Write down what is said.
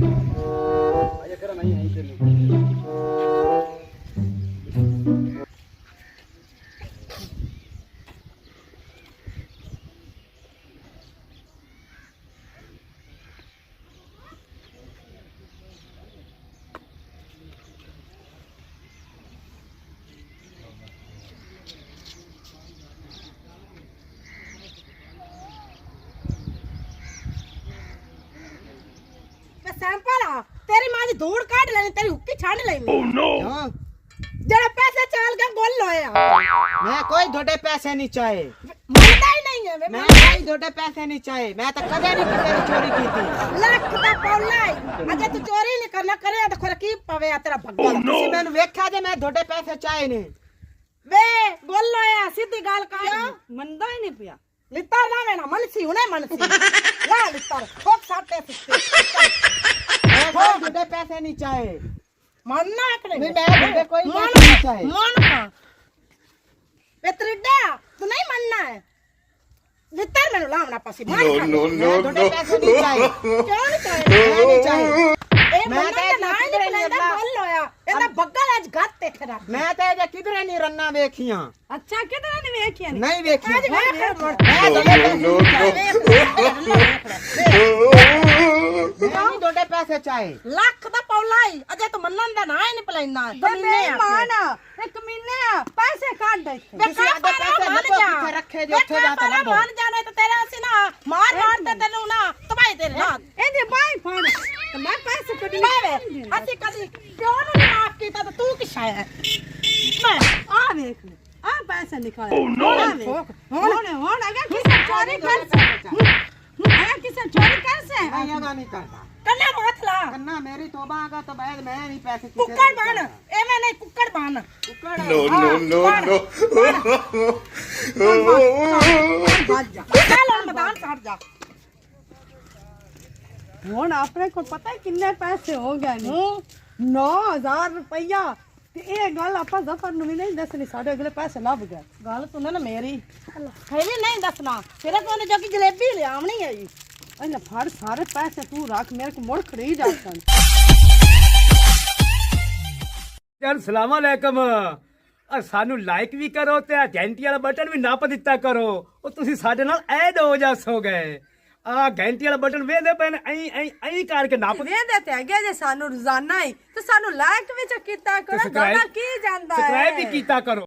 आया करा नहीं है तेरे सैंपल आ तेरी मां दी धूड़ काट लेनी तेरी हुक्की छांड लेनी ओह नो जरा पैसे चाल के गोल लोया मैं कोई थोड़े पैसे नहीं चाहे मानता ही नहीं है मैं कोई थोड़े पैसे नहीं चाहे मैं तो कदे नहीं तेरी चोरी की थी लाख दा पौला अजे तू चोरी नहीं करना करे तो खोल की पवे आ तेरा भग्गा किसी मैंने वेख्या जे मैं थोड़े पैसे चाहे नहीं वे गोल लोया सीधी गाल का मंदा ही नहीं पिया लितार ना वेना मनसी हुने मनसी ला लितार ठोक साटे सुस्ते मैं कोई थोड़े पैसे नहीं चाहे मानना है कि मैं नहीं थोड़े कोई पैसे नहीं चाहे मान का पेत्रिडा तू नहीं मानना है लितार मैंने लावना पासी मान का नो मैं थोड़े पैसे नहीं चाहे क्यों नहीं चाहे मैं नहीं चाहे ए मैं मन्ना तो ना नहीं पलेंदा गोल लोया एदा भग्गा आज गात ते खरा मैं तो ये किधरे नहीं रन्ना वेखियां अच्छा कितना नहीं वेखिया नहीं वेखियां आज वे मैं थोड़े थोड़े पैसे चाहे लाख दा पौलाई अजे तू मन्नन दा ना नहीं पलेंदा कमीने माना ए कमीने पैसे काट दे किसी आधे पैसे नको किथे रखे जो उठे जाता लबो मान जाने तो तेरा सी ना मार मार दे तेनु ना तबाई तेरे ना ए दे बाई फाड़ तो मैं पैसे कट बावे हसी कदी क्यों नहीं माफ कीता तो तू किस है मैं आ देख ले आ पैसे निकाल ओह नो होने अगर किसी चोरी कर अगर किसी चोरी कर से मैं ये नहीं करता कन्ना माथ ला कन्ना मेरी तौबा का तो मैं नहीं पैसे कुक्कड़ बान एवे नहीं कुक्कड़ बान नो नो नो भाग जा चल मैदान काट जा ਹੁਣ ਆਪਣੇ ਕੋਲ ਪਤਾ ਕਿੰਨੇ ਪੈਸੇ ਹੋ ਗਏ ਨੇ 9000 ਰੁਪਇਆ ਤੇ ਇਹ ਗੱਲ ਆਪਾਂ ਜ਼ਫਰ ਨੂੰ ਵੀ ਨਹੀਂ ਦੱਸਣੀ ਸਾਡੇ ਅਗਲੇ ਪੈਸੇ ਲੱਭ ਗਏ ਗੱਲ ਸੁਣ ਨਾ ਮੇਰੀ ਖੈਲੀ ਨਹੀਂ ਦੱਸਣਾ ਤੇਰੇ ਕੋਲ ਜੋ ਕਿ ਜਲੇਬੀ ਲਿਆਵਣੀ ਹੈ ਜੀ ਇਹਨੇ ਫੜ ਸਾਰੇ ਪੈਸੇ ਤੂੰ ਰੱਖ ਮੇਰੇ ਕੋ ਮੁੜ ਖੜੀ ਜਾ ਸਨ ਯਾਰ ਸਲਾਮ ਅਲੈਕਮ ਆ ਸਾਨੂੰ ਲਾਈਕ ਵੀ ਕਰੋ ਤੇ ਘੰਟੀ ਵਾਲਾ ਬਟਨ ਵੀ ਨੱਪ ਦਿੱਤਾ ਕਰੋ ਉਹ ਤੁਸੀਂ ਸਾਡੇ ਨਾਲ ਐਡ ਹੋ ਜਾਸ ਹੋ ਗਏ ਆ ਘੰਟੀ ਵਾਲਾ ਬਟਨ ਵੇਖਦੇ ਪਏ ਨੇ ਐਂ ਕਰਕੇ ਨੱਪ ਵੇਂਦੇ ਤੇ ਹੈਗੇ ਜੇ ਸਾਨੂੰ ਰੋਜ਼ਾਨਾ ਹੀ ਤੇ ਸਾਨੂੰ ਲਾਈਕ ਵੀ ਕੀਤਾ ਕਰੋ ਗਾਣਾ ਕੀ ਜਾਂਦਾ ਹੈ ਸਬਸਕ੍ਰਾਈਬ ਵੀ ਕੀਤਾ ਕਰੋ